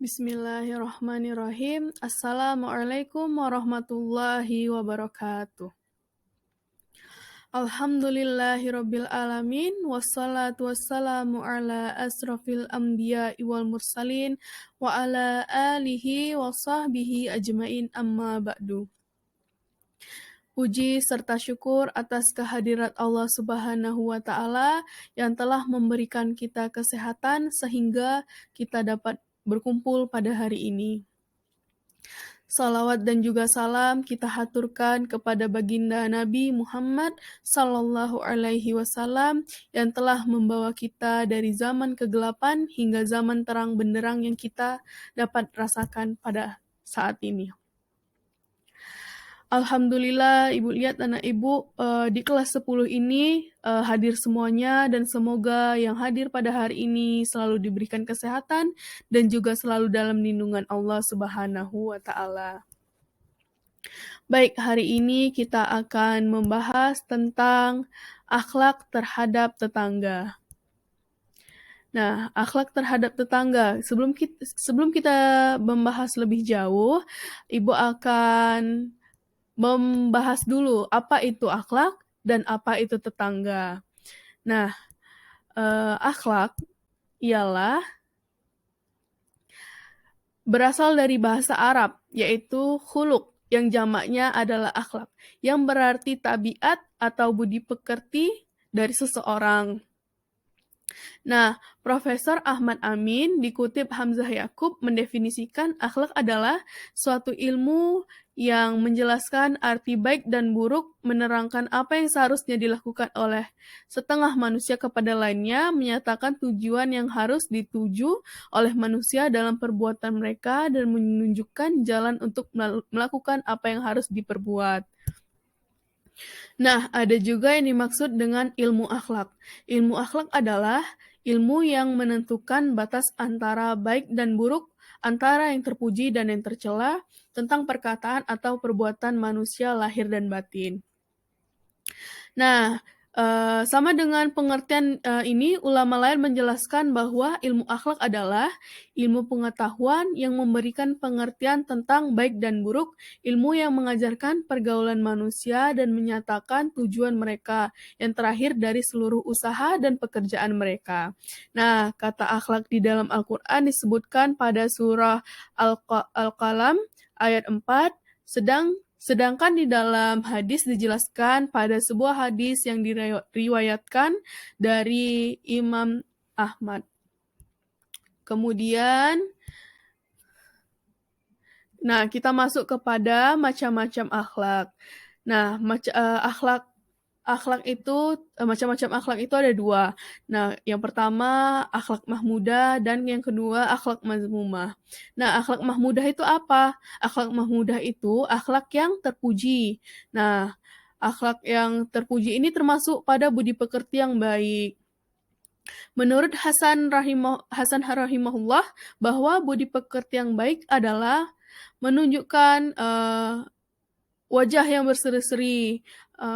Bismillahirrahmanirrahim. Assalamualaikum warahmatullahi wabarakatuh. Alhamdulillahirabbil alamin wassalatu wassalamu ala asrofil anbiya'i wal mursalin wa ala alihi wa sahbihi ajmain amma ba'du. Puji serta syukur atas kehadirat Allah Subhanahu wa Ta'ala yang telah memberikan kita kesehatan sehingga kita dapat berkumpul pada hari ini. Salawat dan juga salam kita haturkan kepada baginda Nabi Muhammad Sallallahu Alaihi Wasallam yang telah membawa kita dari zaman kegelapan hingga zaman terang benderang yang kita dapat rasakan pada saat ini. Alhamdulillah Ibu lihat anak Ibu di kelas 10 ini hadir semuanya dan semoga yang hadir pada hari ini selalu diberikan kesehatan dan juga selalu dalam lindungan Allah Subhanahu wa Ta'ala. Baik, hari ini kita akan membahas tentang akhlak terhadap tetangga. Nah, akhlak terhadap tetangga. Sebelum kita membahas lebih jauh, Ibu akan membahas dulu apa itu akhlak dan apa itu tetangga. Nah, akhlak ialah berasal dari bahasa Arab, yaitu khuluq, yang jamaknya adalah akhlak, yang berarti tabiat atau budi pekerti dari seseorang. Nah, Profesor Ahmad Amin dikutip Hamzah Yakub mendefinisikan akhlak adalah suatu ilmu yang menjelaskan arti baik dan buruk, menerangkan apa yang seharusnya dilakukan oleh setengah manusia kepada lainnya, menyatakan tujuan yang harus dituju oleh manusia dalam perbuatan mereka, dan menunjukkan jalan untuk melakukan apa yang harus diperbuat. Nah, ada juga yang dimaksud dengan ilmu akhlak. Ilmu akhlak adalah ilmu yang menentukan batas antara baik dan buruk, antara yang terpuji dan yang tercela, tentang perkataan atau perbuatan manusia lahir dan batin. Nah, sama dengan pengertian ini, ulama lain menjelaskan bahwa ilmu akhlak adalah ilmu pengetahuan yang memberikan pengertian tentang baik dan buruk, ilmu yang mengajarkan pergaulan manusia dan menyatakan tujuan mereka, yang terakhir dari seluruh usaha dan pekerjaan mereka. Nah, kata akhlak di dalam Al-Quran disebutkan pada surah Al-Qalam ayat 4, sedangkan di dalam hadis dijelaskan pada sebuah hadis yang diriwayatkan dari Imam Ahmad. Kemudian, nah kita masuk kepada macam-macam akhlak. Nah, akhlak itu, macam-macam akhlak itu ada dua. Nah, yang pertama akhlak mahmudah dan yang kedua akhlak mazmumah. Nah, akhlak mahmudah itu apa? Akhlak mahmudah itu akhlak yang terpuji. Nah, akhlak yang terpuji ini termasuk pada budi pekerti yang baik. Menurut Hasan rahimahullah, bahwa budi pekerti yang baik adalah menunjukkan wajah yang berseri-seri,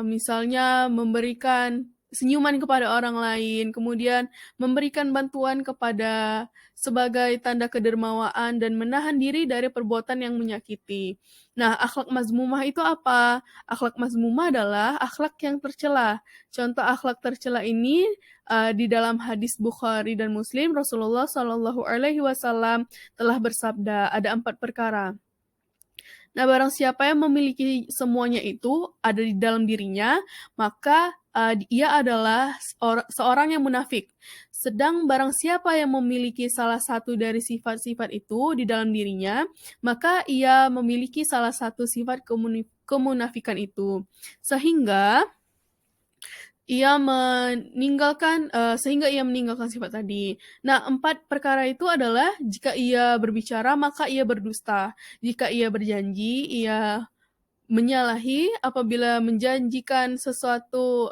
misalnya memberikan senyuman kepada orang lain, kemudian memberikan bantuan kepada sebagai tanda kedermawaan dan menahan diri dari perbuatan yang menyakiti. Nah, akhlak mazmumah itu apa? Akhlak mazmumah adalah akhlak yang tercela. Contoh akhlak tercela ini di dalam hadis Bukhari dan Muslim, Rasulullah Shallallahu Alaihi Wasallam telah bersabda, ada 4 perkara. Nah, barang siapa yang memiliki semuanya itu ada di dalam dirinya, maka ia adalah seorang yang munafik. Sedang barang siapa yang memiliki salah satu dari sifat-sifat itu di dalam dirinya, maka ia memiliki salah satu sifat kemunafikan itu. Sehingga ia meninggalkan sifat tadi. Nah, 4 perkara itu adalah jika ia berbicara maka ia berdusta, jika ia berjanji ia menyalahi, apabila menjanjikan sesuatu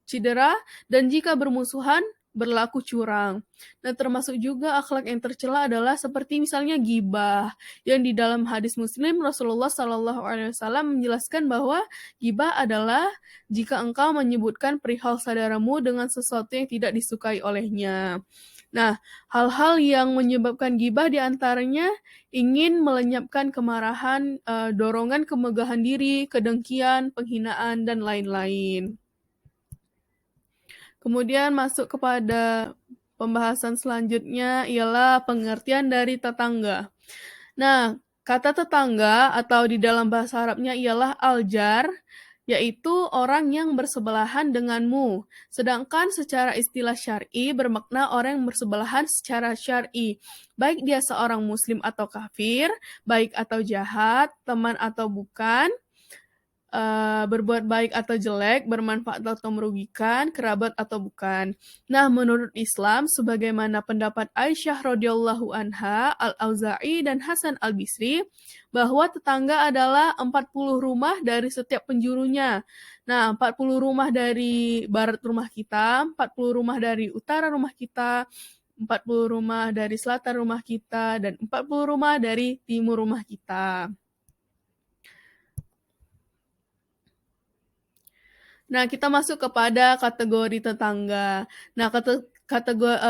cedera, dan jika bermusuhan berlaku curang. Nah, termasuk juga akhlak yang tercela adalah seperti misalnya ghibah, yang di dalam hadis Muslim Rasulullah Shallallahu Alaihi Wasallam menjelaskan bahwa ghibah adalah jika engkau menyebutkan perihal saudaramu dengan sesuatu yang tidak disukai olehnya. Nah, hal-hal yang menyebabkan ghibah di antaranya ingin melenyapkan kemarahan, dorongan kemegahan diri, kedengkian, penghinaan, dan lain-lain. Kemudian masuk kepada pembahasan selanjutnya ialah pengertian dari tetangga. Nah, kata tetangga atau di dalam bahasa Arabnya ialah al-jar, yaitu orang yang bersebelahan denganmu. Sedangkan secara istilah syar'i bermakna orang yang bersebelahan secara syar'i. Baik dia seorang muslim atau kafir, baik atau jahat, teman atau bukan, berbuat baik atau jelek, bermanfaat atau merugikan, kerabat atau bukan. Nah, menurut Islam, sebagaimana pendapat Aisyah radhiyallahu anha, Al-Auza'i dan Hasan Al-Bisri, bahwa tetangga adalah 40 rumah dari setiap penjurunya. Nah, 40 rumah dari barat rumah kita, 40 rumah dari utara rumah kita, 40 rumah dari selatan rumah kita, dan 40 rumah dari timur rumah kita. Nah, kita masuk kepada kategori tetangga. Nah,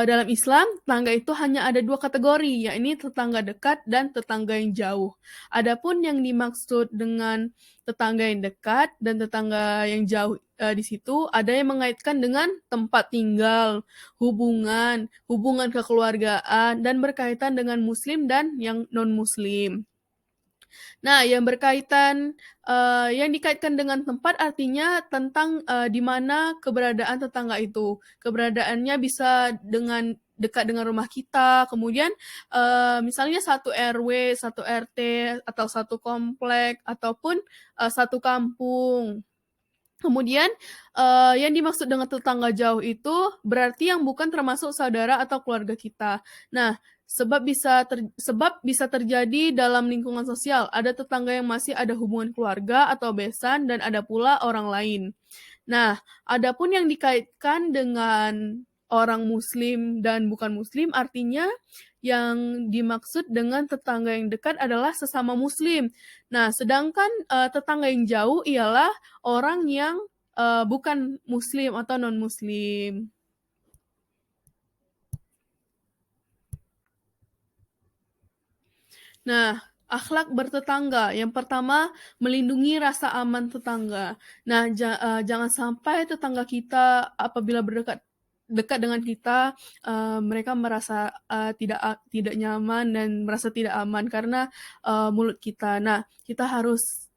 dalam Islam, tetangga itu hanya ada dua kategori, yaitu tetangga dekat dan tetangga yang jauh. Adapun yang dimaksud dengan tetangga yang dekat dan tetangga yang jauh di situ ada yang mengaitkan dengan tempat tinggal, hubungan kekeluargaan, dan berkaitan dengan Muslim dan yang non-Muslim. Nah, yang dikaitkan dengan tempat artinya tentang di mana keberadaan tetangga itu. Keberadaannya bisa dekat dengan rumah kita, kemudian misalnya satu RW, satu RT, atau satu komplek, ataupun satu kampung. Kemudian yang dimaksud dengan tetangga jauh itu berarti yang bukan termasuk saudara atau keluarga kita. Nah, sebab bisa terjadi dalam lingkungan sosial. Ada tetangga yang masih ada hubungan keluarga atau besan dan ada pula orang lain. Nah, adapun yang dikaitkan dengan orang muslim dan bukan muslim artinya yang dimaksud dengan tetangga yang dekat adalah sesama muslim. Nah, sedangkan tetangga yang jauh ialah orang yang bukan muslim atau non-muslim. Nah, akhlak bertetangga. Yang pertama, melindungi rasa aman tetangga. Nah, jangan sampai tetangga kita apabila dekat dengan kita, mereka merasa tidak nyaman dan merasa tidak aman karena mulut kita. Nah, kita harus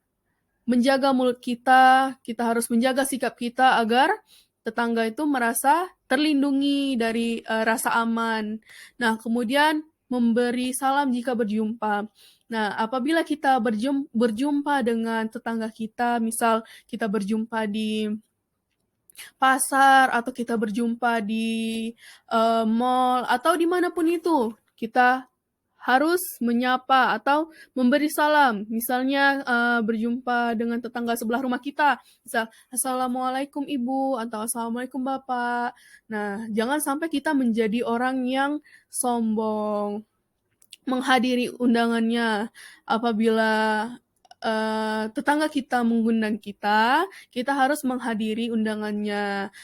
menjaga mulut kita harus menjaga sikap kita agar tetangga itu merasa terlindungi dari rasa aman. Nah, kemudian memberi salam jika berjumpa. Nah, apabila kita berjumpa dengan tetangga kita, misal kita berjumpa di pasar atau kita berjumpa di mall atau dimanapun itu, kita harus menyapa atau memberi salam. Misalnya berjumpa dengan tetangga sebelah rumah kita, misal Assalamualaikum Ibu atau Assalamualaikum Bapak. Nah, jangan sampai kita menjadi orang yang sombong menghadiri undangannya. Apabila tetangga kita mengundang kita, kita harus menghadiri undangannya.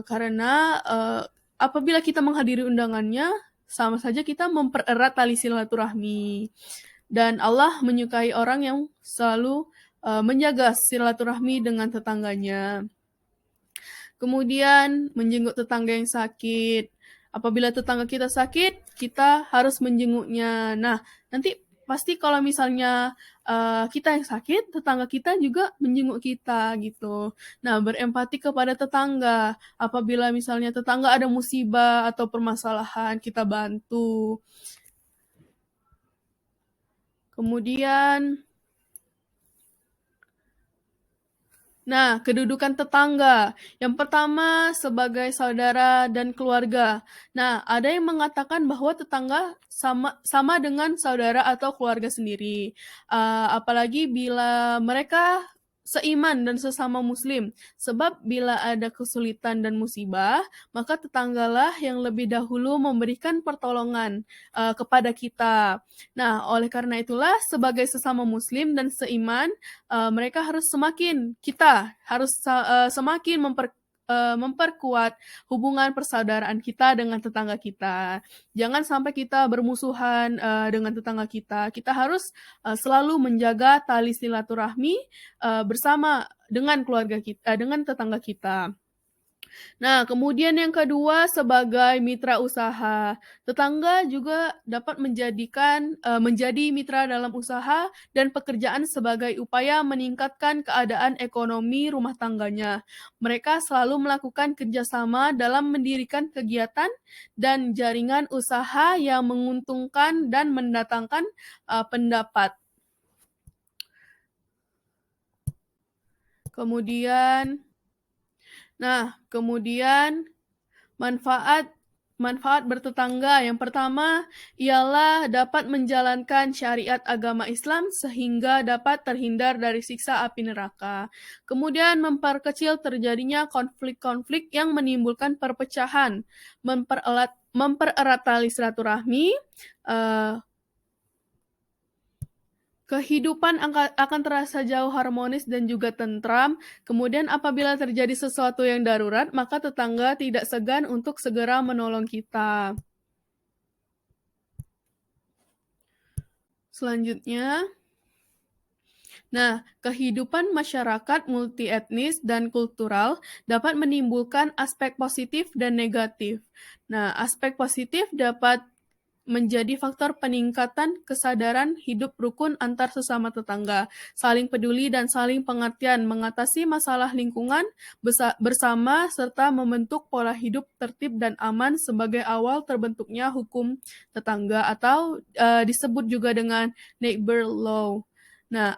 Karena apabila kita menghadiri undangannya, sama saja kita mempererat tali silaturahmi. Dan Allah menyukai orang yang selalu menjaga silaturahmi dengan tetangganya. Kemudian menjenguk tetangga yang sakit. Apabila tetangga kita sakit, kita harus menjenguknya. Nah, nanti pasti kalau misalnya kita yang sakit, tetangga kita juga menjenguk kita gitu. Nah, berempati kepada tetangga. Apabila misalnya tetangga ada musibah atau permasalahan, kita bantu. Kemudian nah, kedudukan tetangga. Yang pertama sebagai saudara dan keluarga. Nah, ada yang mengatakan bahwa tetangga sama dengan saudara atau keluarga sendiri. Apalagi bila mereka seiman dan sesama muslim. Sebab bila ada kesulitan dan musibah, maka tetanggalah yang lebih dahulu memberikan pertolongan kepada kita. Nah, oleh karena itulah sebagai sesama muslim dan seiman, kita harus semakin memperkuat hubungan persaudaraan kita dengan tetangga kita. Jangan sampai kita bermusuhan dengan tetangga kita. Kita harus selalu menjaga tali silaturahmi bersama dengan keluarga kita, dengan tetangga kita. Nah, kemudian yang kedua sebagai mitra usaha. Tetangga juga dapat menjadi mitra dalam usaha dan pekerjaan sebagai upaya meningkatkan keadaan ekonomi rumah tangganya. Mereka selalu melakukan kerjasama dalam mendirikan kegiatan dan jaringan usaha yang menguntungkan dan mendatangkan pendapat. Kemudian manfaat bertetangga. Yang pertama ialah dapat menjalankan syariat agama Islam sehingga dapat terhindar dari siksa api neraka. Kemudian memperkecil terjadinya konflik-konflik yang menimbulkan perpecahan, mempererat tali silaturahmi, kehidupan akan terasa jauh harmonis dan juga tentram. Kemudian apabila terjadi sesuatu yang darurat, maka tetangga tidak segan untuk segera menolong kita. Selanjutnya, kehidupan masyarakat multietnis dan kultural dapat menimbulkan aspek positif dan negatif. Aspek positif dapat menjadi faktor peningkatan kesadaran hidup rukun antar sesama tetangga, saling peduli dan saling pengertian, mengatasi masalah lingkungan bersama, serta membentuk pola hidup tertib dan aman sebagai awal terbentuknya hukum tetangga atau disebut juga dengan neighbor law.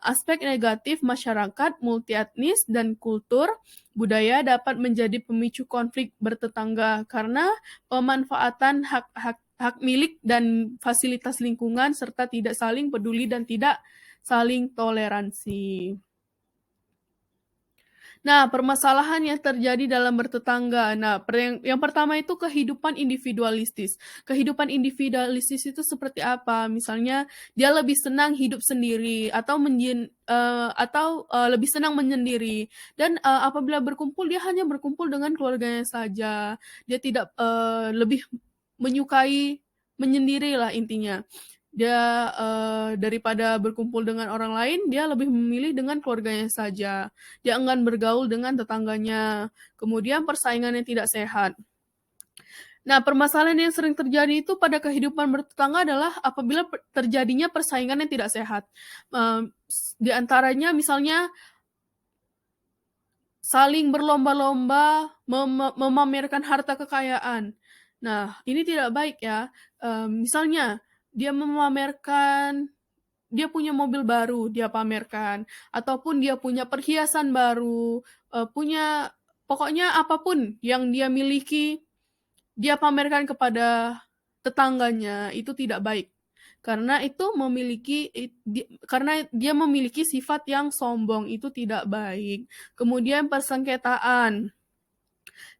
Aspek negatif masyarakat multietnis dan kultur budaya dapat menjadi pemicu konflik bertetangga karena pemanfaatan hak milik dan fasilitas lingkungan serta tidak saling peduli dan tidak saling toleransi. Permasalahan yang terjadi dalam bertetangga. Yang pertama itu kehidupan individualistis. Kehidupan individualistis itu seperti apa? Misalnya dia lebih senang hidup sendiri atau lebih senang menyendiri. Dan apabila berkumpul dia hanya berkumpul dengan keluarganya saja. Dia tidak lebih menyukai menyendiri lah intinya. Dia daripada berkumpul dengan orang lain, dia lebih memilih dengan keluarganya saja. Dia enggan bergaul dengan tetangganya. Kemudian persaingan yang tidak sehat. Permasalahan yang sering terjadi itu pada kehidupan bertetangga adalah apabila terjadinya persaingan yang tidak sehat. Di antaranya misalnya saling berlomba-lomba memamerkan harta kekayaan. Ini tidak baik ya. Misalnya dia memamerkan dia punya mobil baru, dia pamerkan, ataupun dia punya perhiasan baru, pokoknya apapun yang dia miliki, dia pamerkan kepada tetangganya, itu tidak baik. Karena dia memiliki sifat yang sombong, itu tidak baik. Kemudian persengketaan.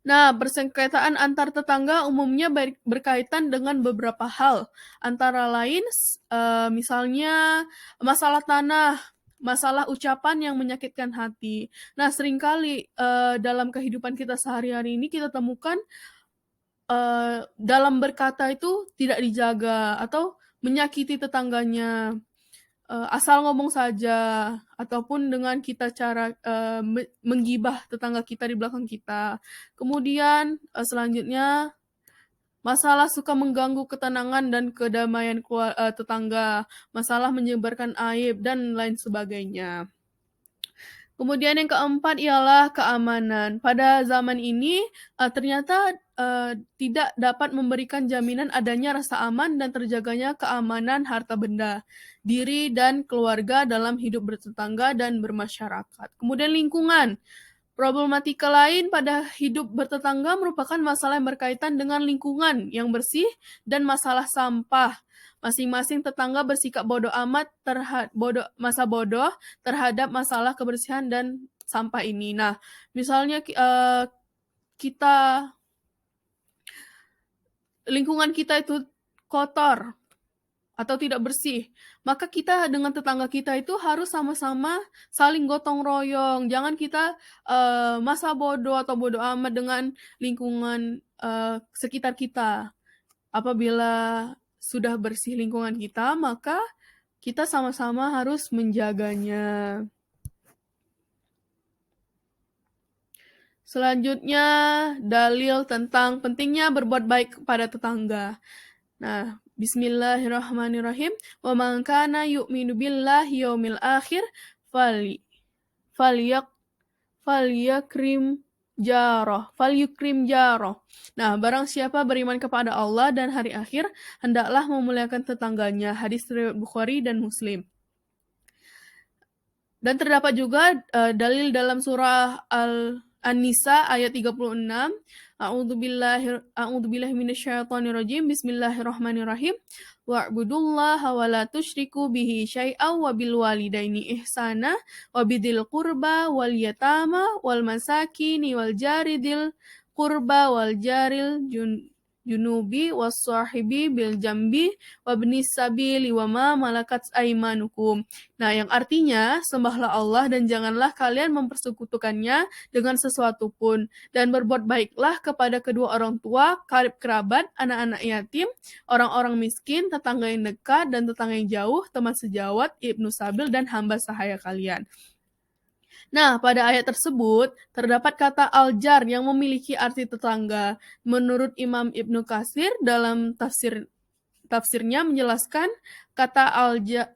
Persengketaan antar tetangga umumnya berkaitan dengan beberapa hal. Antara lain, misalnya masalah tanah, masalah ucapan yang menyakitkan hati. Seringkali dalam kehidupan kita sehari-hari ini kita temukan dalam berkata itu tidak dijaga atau menyakiti tetangganya. Asal ngomong saja ataupun dengan kita cara menggibah tetangga kita di belakang kita. Kemudian selanjutnya masalah suka mengganggu ketenangan dan kedamaian tetangga, masalah menyebarkan aib dan lain sebagainya. Kemudian yang keempat ialah keamanan. Pada zaman ini ternyata tidak dapat memberikan jaminan adanya rasa aman dan terjaganya keamanan harta benda, diri dan keluarga dalam hidup bertetangga dan bermasyarakat. Kemudian lingkungan. Problematika lain pada hidup bertetangga merupakan masalah yang berkaitan dengan lingkungan yang bersih dan masalah sampah. Masing-masing tetangga bersikap bodoh terhadap masalah kebersihan dan sampah ini. Misalnya lingkungan kita itu kotor atau tidak bersih, maka kita dengan tetangga kita itu harus sama-sama saling gotong royong. Jangan kita masa bodoh atau bodoh amat dengan lingkungan sekitar kita. Apabila sudah bersih lingkungan kita, maka kita sama-sama harus menjaganya. Selanjutnya, dalil tentang pentingnya berbuat baik kepada tetangga. Nah, bismillahirrahmanirrahim. Wa man kana yu'minu billahi yaumil akhir falyakrim jaroh. Nah, barang siapa beriman kepada Allah dan hari akhir, hendaklah memuliakan tetangganya. Hadis riwayat Bukhari dan Muslim. Dan terdapat juga dalil dalam surah An-Nisa ayat 36. A'udzubillahi minasyaitonirrajim. Bismillahirrahmanirrahim. Wa'budullaha wa la tusyriku bihi syai'an wa bil walidaini ihsana wa bidil qurba wal yatama wal masakini wal jaridil qurba wal jaril junubi was sahibi bil jambi wa ibnis sabili wa ma malakat aimanukum. Nah, yang artinya sembahlah Allah dan janganlah kalian mempersekutukannya dengan sesuatu pun, dan berbuat baiklah kepada kedua orang tua, karib kerabat, anak-anak yatim, orang-orang miskin, tetangga yang dekat dan tetangga yang jauh, teman sejawat, ibnu sabil dan hamba sahaya kalian. Nah, pada ayat tersebut terdapat kata al-jar yang memiliki arti tetangga. Menurut Imam Ibnu Katsir dalam tafsirnya menjelaskan kata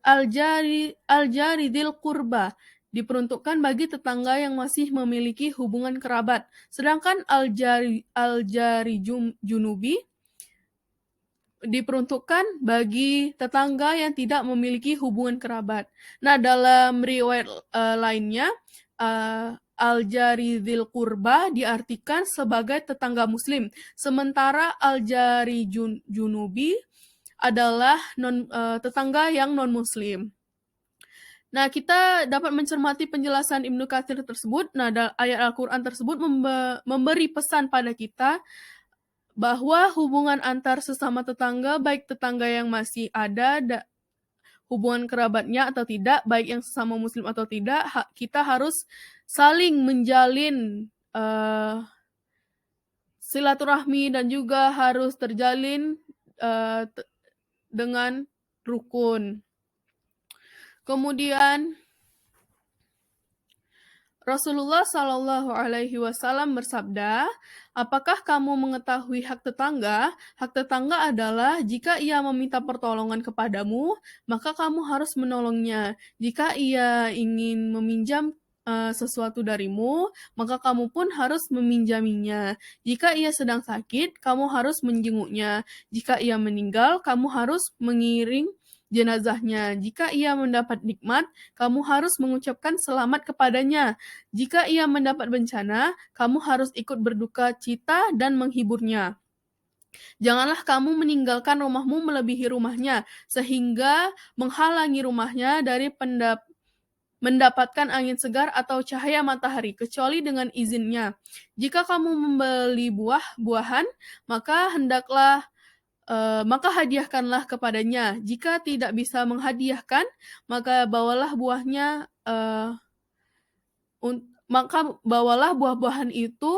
al-jaridil qurba diperuntukkan bagi tetangga yang masih memiliki hubungan kerabat. Sedangkan al-jari junubi diperuntukkan bagi tetangga yang tidak memiliki hubungan kerabat. Nah, dalam riwayat lainnya, al-jari dzil qurba diartikan sebagai tetangga muslim, sementara al-jari junubi adalah tetangga yang non-muslim. Nah, kita dapat mencermati penjelasan Ibnu Katsir tersebut. Nah, ayat Al-Quran tersebut memberi pesan pada kita bahwa hubungan antar sesama tetangga, baik tetangga yang masih ada, hubungan kerabatnya atau tidak, baik yang sesama muslim atau tidak, kita harus saling menjalin silaturahmi dan juga harus terjalin dengan rukun. Kemudian Rasulullah Shallallahu Alaihi Wasallam bersabda, apakah kamu mengetahui hak tetangga? Hak tetangga adalah jika ia meminta pertolongan kepadamu, maka kamu harus menolongnya. Jika ia ingin meminjam sesuatu darimu, maka kamu pun harus meminjaminya. Jika ia sedang sakit, kamu harus menjenguknya. Jika ia meninggal, kamu harus mengiring jenazahnya. Jika ia mendapat nikmat, kamu harus mengucapkan selamat kepadanya. Jika ia mendapat bencana, kamu harus ikut berduka cita dan menghiburnya. Janganlah kamu meninggalkan rumahmu melebihi rumahnya, sehingga menghalangi rumahnya dari mendapatkan angin segar atau cahaya matahari, kecuali dengan izinnya. Jika kamu membeli buah-buahan, maka hadiahkanlah kepadanya. Jika tidak bisa menghadiahkan, maka bawalah buah-buahan itu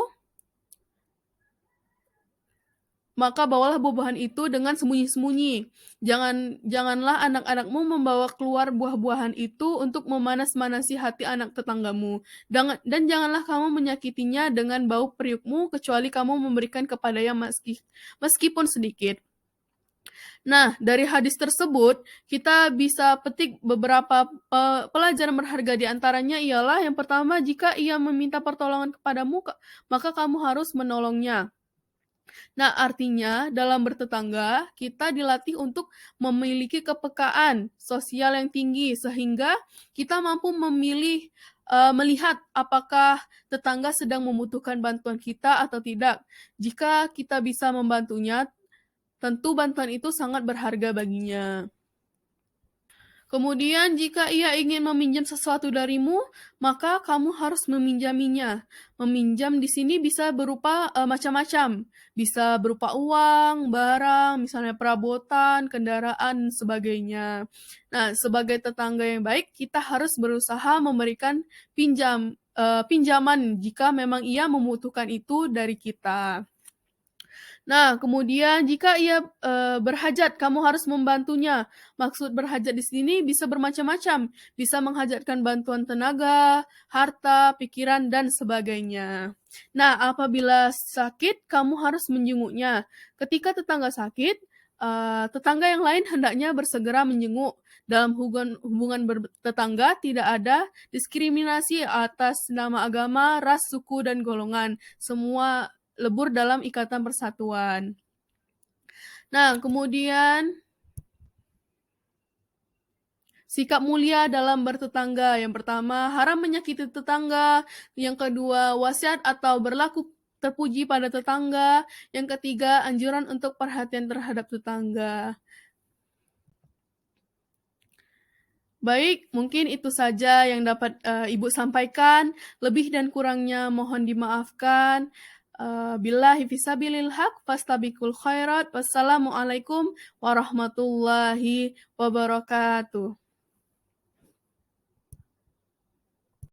dengan sembunyi-sembunyi. Janganlah anak-anakmu membawa keluar buah-buahan itu untuk memanas-manasi hati anak tetanggamu. Dan janganlah kamu menyakitinya dengan bau periukmu, kecuali kamu memberikan kepadanya meskipun sedikit. Nah, dari hadis tersebut, kita bisa petik beberapa pelajaran berharga. Di antaranya ialah yang pertama, jika ia meminta pertolongan kepadamu, maka kamu harus menolongnya. Nah, artinya dalam bertetangga, kita dilatih untuk memiliki kepekaan sosial yang tinggi, sehingga kita mampu melihat apakah tetangga sedang membutuhkan bantuan kita atau tidak. Jika kita bisa membantunya, tentu bantuan itu sangat berharga baginya. Kemudian jika ia ingin meminjam sesuatu darimu, maka kamu harus meminjaminya. Meminjam di sini bisa berupa macam-macam. Bisa berupa uang, barang, misalnya perabotan, kendaraan, dan sebagainya. Nah, sebagai tetangga yang baik, kita harus berusaha memberikan pinjaman jika memang ia membutuhkan itu dari kita. Nah, kemudian jika ia berhajat, kamu harus membantunya. Maksud berhajat di sini bisa bermacam-macam, bisa menghajatkan bantuan tenaga, harta, pikiran, dan sebagainya. Nah, apabila sakit, kamu harus menjenguknya. Ketika tetangga sakit, tetangga yang lain hendaknya bersegera menjenguk. Dalam hubungan bertetangga tidak ada diskriminasi atas nama agama, ras, suku, dan golongan. Semua lebur dalam ikatan persatuan. Nah, kemudian sikap mulia dalam bertetangga. Yang pertama, haram menyakiti tetangga. Yang kedua, wasiat atau berlaku terpuji pada tetangga. Yang ketiga, anjuran untuk perhatian terhadap tetangga. Baik, mungkin itu saja yang dapat Ibu sampaikan. Lebih dan kurangnya mohon dimaafkan. Billahi fisabilil haq fastabiqul khairat. Wassalamualaikum warahmatullahi wabarakatuh.